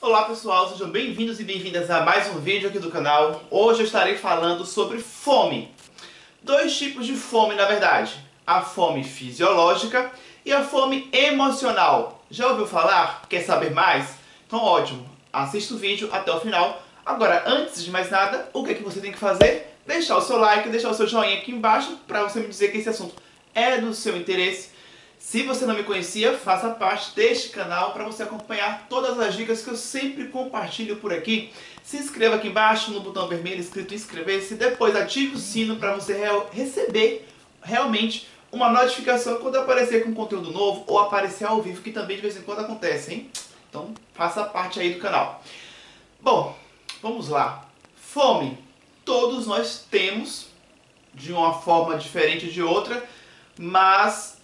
Olá pessoal, sejam bem-vindos e bem-vindas a mais um vídeo aqui do canal. Hoje eu estarei falando sobre fome. Dois tipos de fome na verdade. A fome fisiológica e a fome emocional. Já ouviu falar? Quer saber mais? Então ótimo, assista o vídeo até o final. Agora, antes de mais nada, o que é que você tem que fazer? Deixar o seu like, deixar o seu joinha aqui embaixo para você me dizer que esse assunto é do seu interesse. Se você não me conhecia, faça parte deste canal para você acompanhar todas as dicas que eu sempre compartilho por aqui. Se inscreva aqui embaixo no botão vermelho escrito inscrever-se, depois ative o sino para você receber realmente uma notificação quando aparecer com conteúdo novo ou aparecer ao vivo, que também de vez em quando acontece, hein? Então faça parte aí do canal. Bom, vamos lá. Fome. Todos nós temos, de uma forma diferente de outra, mas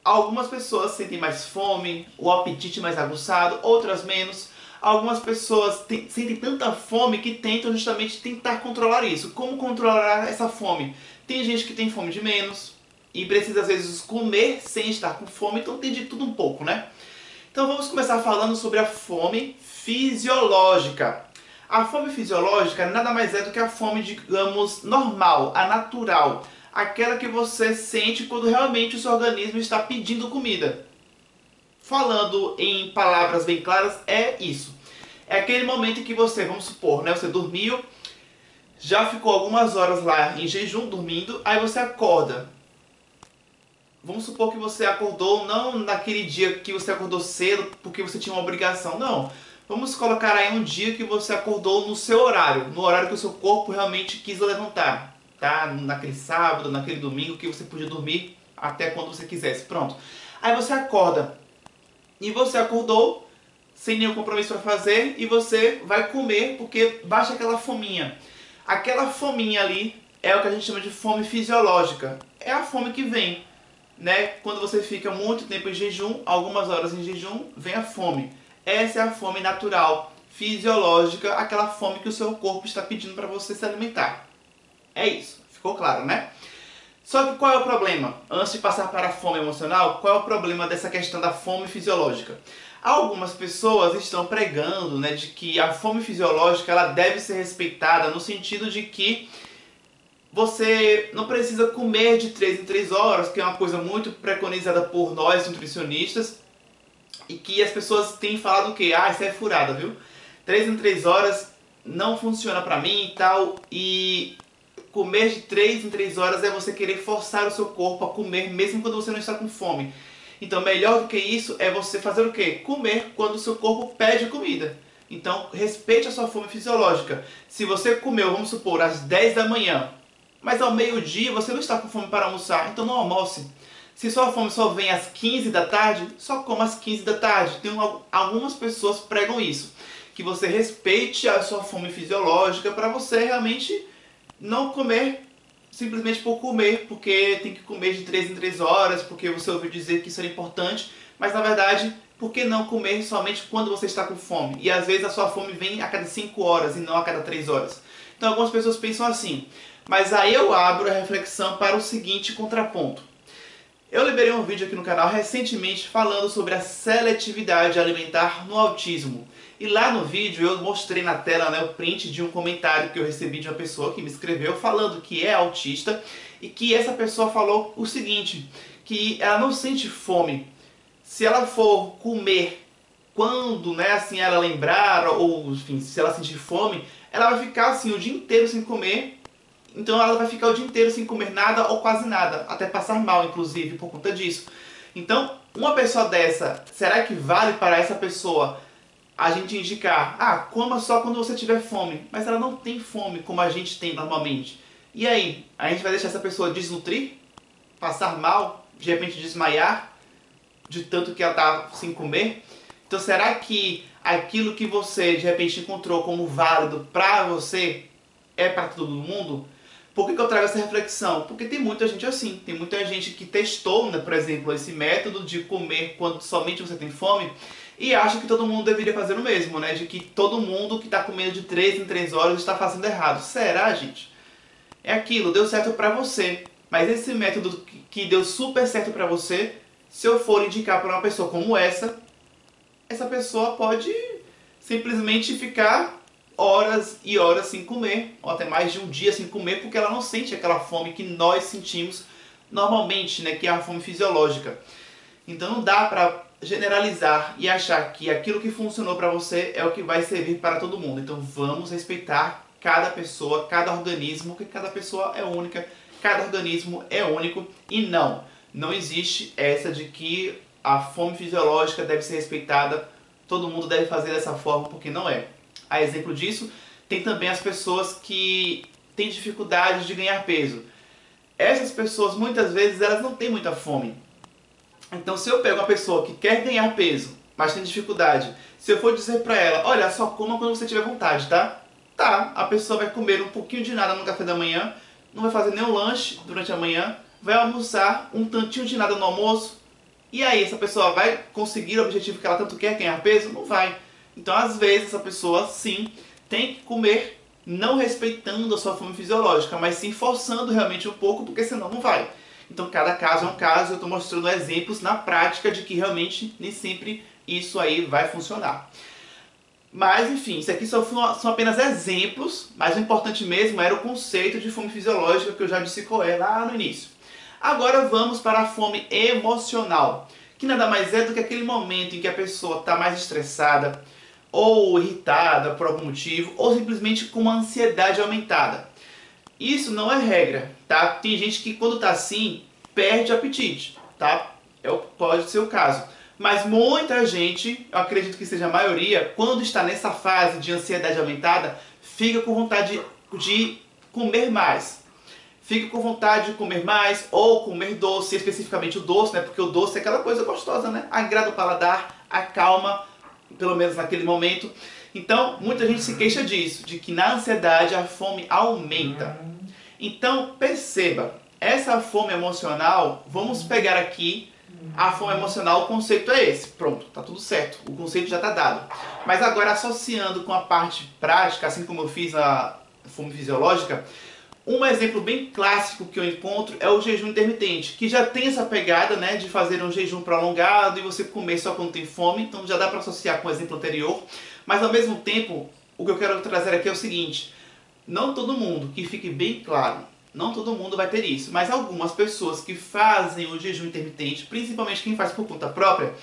algumas pessoas sentem mais fome, o apetite mais aguçado, outras menos. Algumas pessoas sentem tanta fome que tentam justamente tentar controlar isso. Como controlar essa fome? Tem gente que tem fome de menos e precisa às vezes comer sem estar com fome, então tem de tudo um pouco, né? Então vamos começar falando sobre a fome fisiológica. A fome fisiológica nada mais é do que a fome, digamos, normal, a natural. Aquela que você sente quando realmente o seu organismo está pedindo comida. Falando em palavras bem claras, é isso. É aquele momento em que você, vamos supor, né, você dormiu, já ficou algumas horas lá em jejum, dormindo, aí você acorda. Vamos supor que você acordou não naquele dia que você acordou cedo porque você tinha uma obrigação, não. Vamos colocar aí um dia que você acordou no seu horário, no horário que o seu corpo realmente quis levantar. Tá? Naquele sábado, naquele domingo que você podia dormir até quando você quisesse. Pronto. Aí você acorda. E você acordou sem nenhum compromisso para fazer e você vai comer porque baixa aquela fominha. Aquela fominha ali é o que a gente chama de fome fisiológica. É a fome que vem, né? Quando você fica muito tempo em jejum, algumas horas em jejum, vem a fome. Essa é a fome natural, fisiológica, aquela fome que o seu corpo está pedindo para você se alimentar. É isso, ficou claro, né? Só que qual é o problema? Antes de passar para a fome emocional, qual é o problema dessa questão da fome fisiológica? Algumas pessoas estão pregando, né, de que a fome fisiológica ela deve ser respeitada no sentido de que você não precisa comer de 3 em 3 horas, que é uma coisa muito preconizada por nós nutricionistas, e que as pessoas têm falado o quê? Ah, isso é furada, viu? 3 em 3 horas não funciona pra mim e tal, e comer de 3 em 3 horas é você querer forçar o seu corpo a comer mesmo quando você não está com fome. Então melhor do que isso é você fazer o quê? Comer quando o seu corpo pede comida. Então respeite a sua fome fisiológica. Se você comeu, vamos supor, às 10 da manhã, mas ao meio-dia você não está com fome para almoçar, então não almoce. Se sua fome só vem às 15 da tarde, só coma às 15 da tarde. Algumas pessoas pregam isso. Que você respeite a sua fome fisiológica para você realmente não comer simplesmente por comer, porque tem que comer de 3 em 3 horas, porque você ouviu dizer que isso era importante, mas na verdade, por que não comer somente quando você está com fome? E às vezes a sua fome vem a cada 5 horas e não a cada 3 horas. Então algumas pessoas pensam assim, mas aí eu abro a reflexão para o seguinte contraponto. Eu liberei um vídeo aqui no canal recentemente falando sobre a seletividade alimentar no autismo. E lá no vídeo eu mostrei na tela, né, o print de um comentário que eu recebi de uma pessoa que me escreveu falando que é autista e que essa pessoa falou o seguinte, que ela não sente fome. Se ela for comer quando, né, assim, ela lembrar ou, enfim, se ela sentir fome, ela vai ficar assim o dia inteiro sem comer. Então ela vai ficar o dia inteiro sem comer nada ou quase nada, até passar mal, inclusive, por conta disso. Então, uma pessoa dessa, será que vale para essa pessoa a gente indicar, ah, coma só quando você tiver fome, mas ela não tem fome como a gente tem normalmente. E aí, a gente vai deixar essa pessoa desnutrir? Passar mal? De repente desmaiar? De tanto que ela está sem comer? Então será que aquilo que você de repente encontrou como válido para você é para todo mundo? Por que eu trago essa reflexão? Porque tem muita gente assim, tem muita gente que testou, né, por exemplo, esse método de comer quando somente você tem fome e acha que todo mundo deveria fazer o mesmo, né? De que todo mundo que está comendo de 3 em 3 horas está fazendo errado. Será, gente? É aquilo, deu certo para você, mas esse método que deu super certo para você, se eu for indicar para uma pessoa como essa pessoa pode simplesmente ficar horas e horas sem comer, ou até mais de um dia sem comer, porque ela não sente aquela fome que nós sentimos normalmente, né, que é a fome fisiológica. Então não dá para generalizar e achar que aquilo que funcionou para você é o que vai servir para todo mundo. Então vamos respeitar cada pessoa, cada organismo, porque cada pessoa é única, cada organismo é único e não existe essa de que a fome fisiológica deve ser respeitada, todo mundo deve fazer dessa forma, porque não é. A exemplo disso, tem também as pessoas que têm dificuldade de ganhar peso. Essas pessoas, muitas vezes, elas não têm muita fome. Então, se eu pego uma pessoa que quer ganhar peso, mas tem dificuldade, se eu for dizer pra ela, olha, só coma quando você tiver vontade, tá? Tá, a pessoa vai comer um pouquinho de nada no café da manhã, não vai fazer nenhum lanche durante a manhã, vai almoçar um tantinho de nada no almoço, e aí essa pessoa vai conseguir o objetivo que ela tanto quer, ganhar peso? Não vai. Então, às vezes, essa pessoa, sim, tem que comer não respeitando a sua fome fisiológica, mas sim forçando realmente um pouco, porque senão não vai. Então, cada caso é um caso, eu estou mostrando exemplos na prática de que realmente nem sempre isso aí vai funcionar. Mas, enfim, isso aqui são apenas exemplos, mas o importante mesmo era o conceito de fome fisiológica que eu já disse qual é lá no início. Agora vamos para a fome emocional, que nada mais é do que aquele momento em que a pessoa está mais estressada, ou irritada por algum motivo, ou simplesmente com uma ansiedade aumentada. Isso não é regra, tá? Tem gente que quando tá assim, perde o apetite, tá? Pode ser o caso. Mas muita gente, eu acredito que seja a maioria, quando está nessa fase de ansiedade aumentada, fica com vontade de comer mais. Fica com vontade de comer mais ou comer doce, especificamente o doce, né? Porque o doce é aquela coisa gostosa, né? Agrada o paladar, acalma, pelo menos naquele momento. Então, muita gente se queixa disso, de que na ansiedade a fome aumenta. Então, perceba, essa fome emocional, vamos pegar aqui a fome emocional, o conceito é esse. Pronto, tá tudo certo, o conceito já está dado. Mas agora, associando com a parte prática, assim como eu fiz a fome fisiológica, um exemplo bem clássico que eu encontro é o jejum intermitente, que já tem essa pegada, né, de fazer um jejum prolongado e você comer só quando tem fome, então já dá para associar com o exemplo anterior. Mas ao mesmo tempo, o que eu quero trazer aqui é o seguinte: não todo mundo, que fique bem claro, não todo mundo vai ter isso, mas algumas pessoas que fazem o jejum intermitente, principalmente quem faz por conta própria,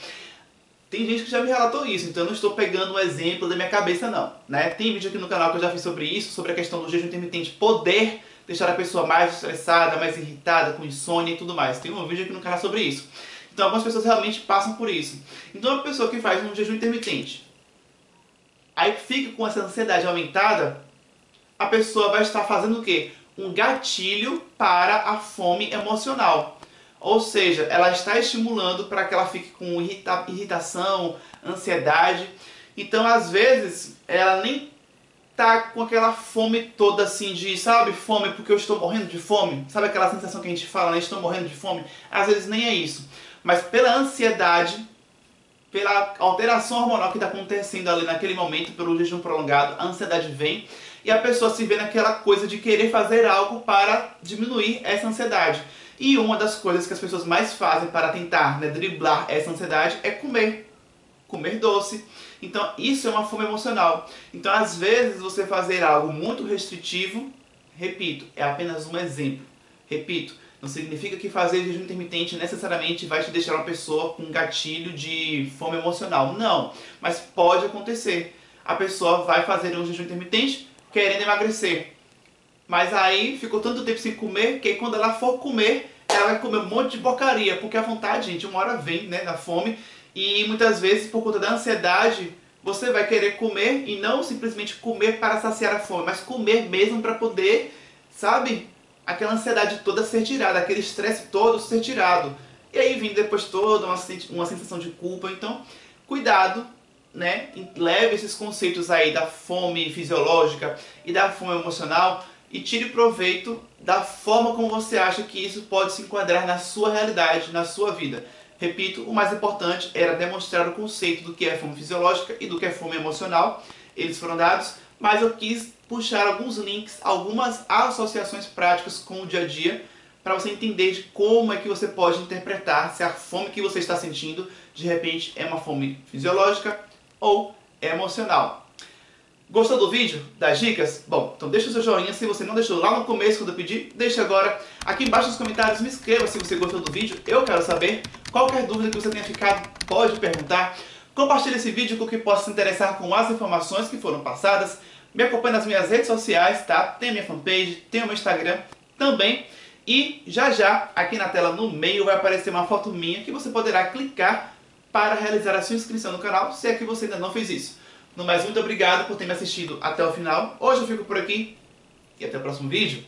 tem gente que já me relatou isso, então eu não estou pegando um exemplo da minha cabeça não, né? Tem vídeo aqui no canal que eu já fiz sobre isso, sobre a questão do jejum intermitente poder deixar a pessoa mais estressada, mais irritada, com insônia e tudo mais. Tem um vídeo aqui no canal sobre isso. Então algumas pessoas realmente passam por isso. Então uma pessoa que faz um jejum intermitente, aí fica com essa ansiedade aumentada, a pessoa vai estar fazendo o quê? Um gatilho para a fome emocional. Ou seja, ela está estimulando para que ela fique com irritação, ansiedade. Então, às vezes, ela nem tá com aquela fome toda assim de, sabe, fome porque eu estou morrendo de fome. Sabe aquela sensação que a gente fala, né? Estou morrendo de fome? Às vezes nem é isso. Mas pela ansiedade, pela alteração hormonal que está acontecendo ali naquele momento, pelo jejum prolongado, a ansiedade vem e a pessoa se vê naquela coisa de querer fazer algo para diminuir essa ansiedade. E uma das coisas que as pessoas mais fazem para tentar, né, driblar essa ansiedade é comer doce. Então isso é uma fome emocional. Então às vezes você fazer algo muito restritivo, repito, é apenas um exemplo. Repito, não significa que fazer jejum intermitente necessariamente vai te deixar uma pessoa com um gatilho de fome emocional. Não, mas pode acontecer. A pessoa vai fazer um jejum intermitente querendo emagrecer. Mas aí ficou tanto tempo sem comer que quando ela for comer, ela vai comer um monte de porcaria. Porque a vontade, gente, uma hora vem, né, na fome. E muitas vezes, por conta da ansiedade, você vai querer comer e não simplesmente comer para saciar a fome, mas comer mesmo para poder, sabe, aquela ansiedade toda ser tirada, aquele estresse todo ser tirado. E aí vem depois toda uma sensação de culpa. Então, cuidado, né? Leve esses conceitos aí da fome fisiológica e da fome emocional e tire proveito da forma como você acha que isso pode se enquadrar na sua realidade, na sua vida. Repito, o mais importante era demonstrar o conceito do que é fome fisiológica e do que é fome emocional. Eles foram dados, mas eu quis puxar alguns links, algumas associações práticas com o dia a dia, para você entender de como é que você pode interpretar se a fome que você está sentindo, de repente, é uma fome fisiológica ou emocional. Gostou do vídeo? Das dicas? Bom, então deixa o seu joinha se você não deixou lá no começo quando eu pedi, deixa agora. Aqui embaixo nos comentários me escreva se você gostou do vídeo, eu quero saber. Qualquer dúvida que você tenha ficado, pode perguntar. Compartilhe esse vídeo com quem possa se interessar com as informações que foram passadas. Me acompanhe nas minhas redes sociais, tá? Tem a minha fanpage, tem o meu Instagram também. E já, aqui na tela no meio, vai aparecer uma foto minha que você poderá clicar para realizar a sua inscrição no canal, se é que você ainda não fez isso. No mais, muito obrigado por ter me assistido até o final. Hoje eu fico por aqui e até o próximo vídeo.